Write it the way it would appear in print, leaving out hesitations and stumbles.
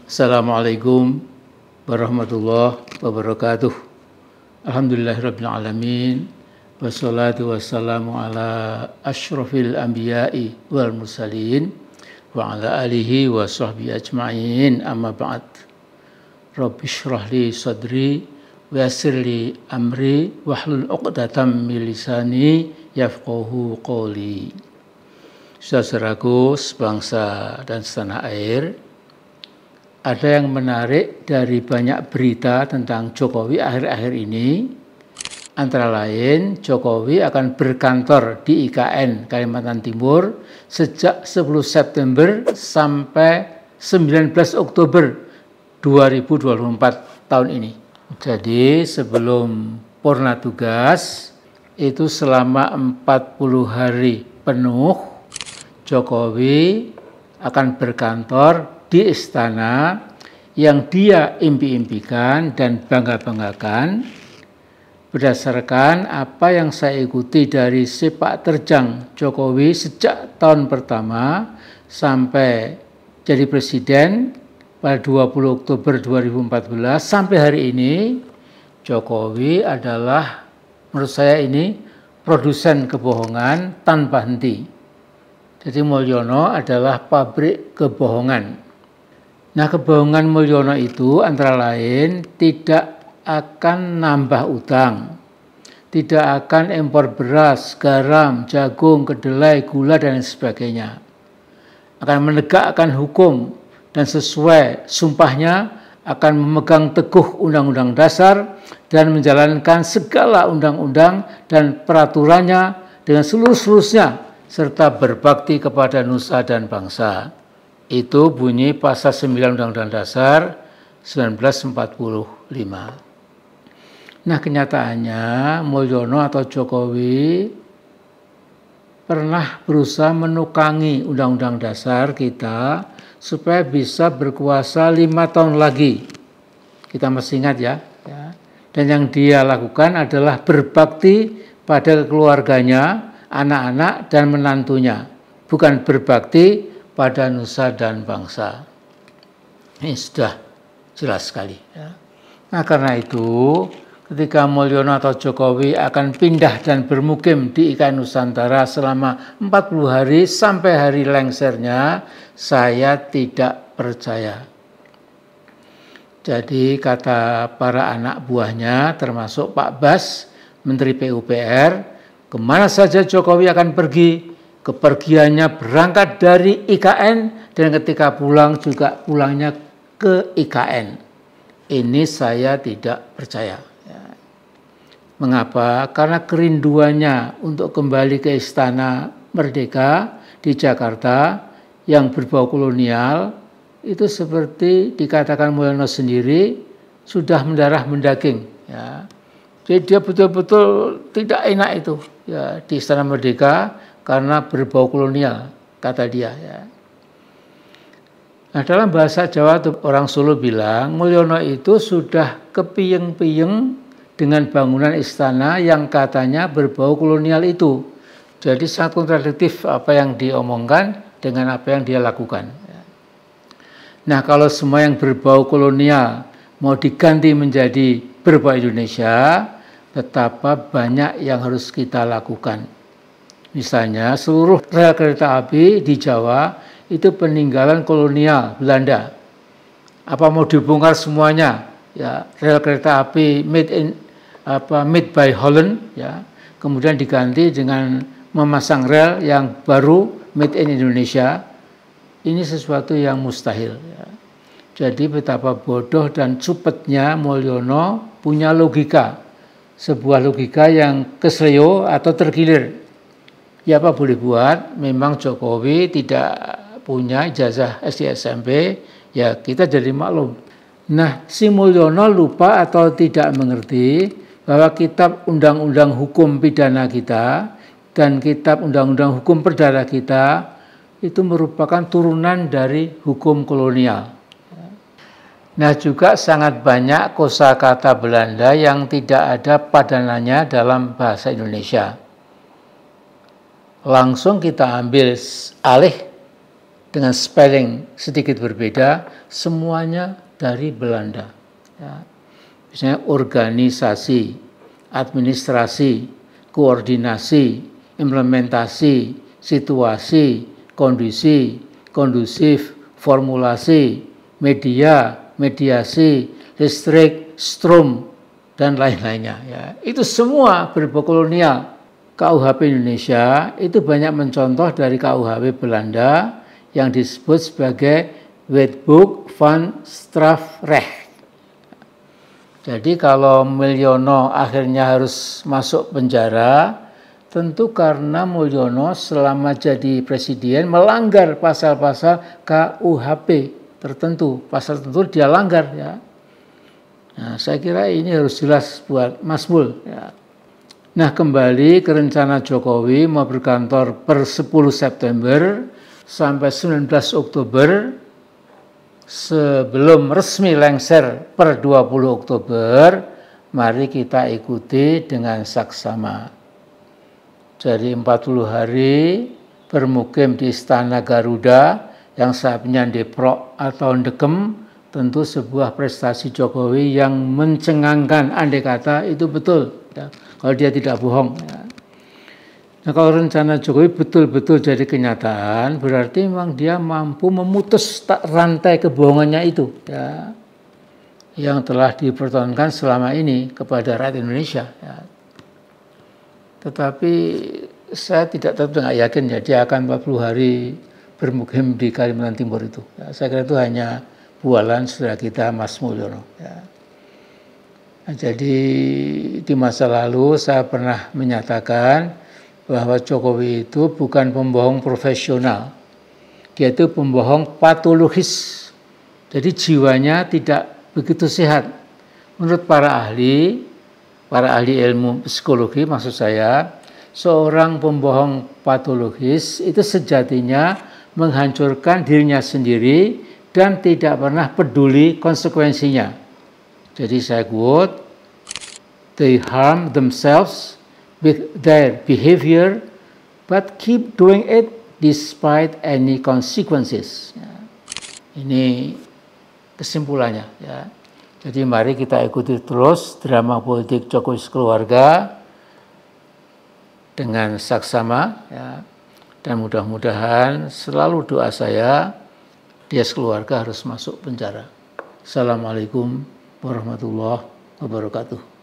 Assalamualaikum warahmatullahi wabarakatuh. Alhamdulillahirabbil alamin. Wassalatu wassalamu ala asyrafil anbiya'i wal mursalin wa ala alihi wa sahbihi ajma'in. Amma ba'd. Rabbi shrah li sadri wa yassir li amri wahlul 'uqdatam min lisani yafqahu qawli. Saudaraku sebangsa dan setanah air, ada yang menarik dari banyak berita tentang Jokowi akhir-akhir ini. Antara lain, Jokowi akan berkantor di IKN Kalimantan Timur sejak 10 September sampai 19 Oktober 2024 tahun ini. Jadi sebelum purna tugas, itu selama 40 hari penuh, Jokowi akan berkantor di istana yang dia impi-impikan dan bangga-banggakan berdasarkan apa yang saya ikuti dari sepak terjang Jokowi sejak tahun pertama sampai jadi presiden pada 20 Oktober 2014 sampai hari ini. Jokowi adalah, menurut saya ini, produsen kebohongan tanpa henti. Jadi Mulyono adalah pabrik kebohongan. Nah, kebohongan Mulyono itu antara lain tidak akan nambah utang, tidak akan impor beras, garam, jagung, kedelai, gula, dan sebagainya. Akan menegakkan hukum dan sesuai sumpahnya akan memegang teguh Undang-Undang Dasar dan menjalankan segala undang-undang dan peraturannya dengan seluruh-seluruhnya serta berbakti kepada nusa dan bangsa. Itu bunyi pasal 9 Undang-Undang Dasar 1945. Nah, kenyataannya Mulyono atau Jokowi pernah berusaha menukangi Undang-Undang Dasar kita supaya bisa berkuasa 5 tahun lagi. Kita masih ingat ya. Dan yang dia lakukan adalah berbakti pada keluarganya, anak-anak dan menantunya, bukan berbakti pada nusa dan bangsa. Ini sudah jelas sekali. Nah, karena itu ketika Mulyono atau Jokowi akan pindah dan bermukim di IKN Nusantara selama 40 hari sampai hari lengsernya, saya tidak percaya. Jadi kata para anak buahnya termasuk Pak Bas, Menteri PUPR, kemana saja Jokowi akan pergi, kepergiannya berangkat dari IKN dan ketika pulang juga pulangnya ke IKN. Ini saya tidak percaya. Mengapa? Karena kerinduannya untuk kembali ke Istana Merdeka di Jakarta yang berbau kolonial itu seperti dikatakan Mulyono sendiri sudah mendarah mendaging. Jadi dia betul-betul tidak enak itu di Istana Merdeka karena berbau kolonial, kata dia. Nah, dalam bahasa Jawa orang Solo bilang Mulyono itu sudah kepiyeng-piyeng dengan bangunan istana yang katanya berbau kolonial itu. Jadi sangat kontradiktif apa yang diomongkan dengan apa yang dia lakukan. Nah, kalau semua yang berbau kolonial mau diganti menjadi berbau Indonesia, betapa banyak yang harus kita lakukan. Misalnya seluruh rel kereta api di Jawa itu peninggalan kolonial Belanda. Apa mau dibongkar semuanya? Rel kereta api made by Holland, kemudian diganti dengan memasang rel yang baru made in Indonesia. Ini sesuatu yang mustahil. Jadi betapa bodoh dan cupetnya Mulyono punya logika, sebuah logika yang kesleo atau tergilir. Ya apa boleh buat, memang Jokowi tidak punya ijazah SD SMP, ya kita jadi maklum. Nah, si Mulyono lupa atau tidak mengerti bahwa kitab undang-undang hukum pidana kita dan kitab undang-undang hukum perdata kita itu merupakan turunan dari hukum kolonial. Nah, juga sangat banyak kosakata Belanda yang tidak ada padanannya dalam bahasa Indonesia. Langsung kita ambil alih dengan spelling sedikit berbeda, semuanya dari Belanda. Ya. Misalnya organisasi, administrasi, koordinasi, implementasi, situasi, kondisi, kondusif, formulasi, media, mediasi, listrik, strum, dan lain-lainnya. Ya. Itu semua berbau kolonial. KUHP Indonesia itu banyak mencontoh dari KUHP Belanda yang disebut sebagai Wetboek van Strafrecht. Jadi kalau Mulyono akhirnya harus masuk penjara, tentu karena Mulyono selama jadi presiden melanggar pasal-pasal KUHP tertentu, pasal tertentu dia langgar ya. Nah, saya kira ini harus jelas buat Mas Mul. Ya. Nah, kembali ke rencana Jokowi mau berkantor per 10 September sampai 19 Oktober sebelum resmi lengser per 20 Oktober, mari kita ikuti dengan saksama. Jadi 40 hari bermukim di Istana Garuda yang sayapnya Deprok atau Dekem, tentu sebuah prestasi Jokowi yang mencengangkan, andai kata itu betul ya, kalau dia tidak bohong ya. Nah, kalau rencana Jokowi betul-betul jadi kenyataan, berarti memang dia mampu memutus rantai kebohongannya itu ya, yang telah dipertontonkan selama ini kepada rakyat Indonesia ya. Tetapi saya tidak yakin ya dia akan 40 hari bermukim di Kalimantan Timur itu ya. Saya kira itu hanya bualan saudara kita Mas Mulyono. Ya. Nah, jadi di masa lalu saya pernah menyatakan bahwa Jokowi itu bukan pembohong profesional, dia itu pembohong patologis. Jadi jiwanya tidak begitu sehat. Menurut para ahli ilmu psikologi maksud saya, seorang pembohong patologis itu sejatinya menghancurkan dirinya sendiri dan tidak pernah peduli konsekuensinya. Jadi saya quote, they harm themselves with their behavior, but keep doing it despite any consequences. Ya. Ini kesimpulannya. Ya. Jadi mari kita ikuti terus drama politik Jokowi keluarga dengan saksama. Ya. Dan mudah-mudahan selalu doa saya, dia sekeluarga harus masuk penjara. Assalamualaikum warahmatullahi wabarakatuh.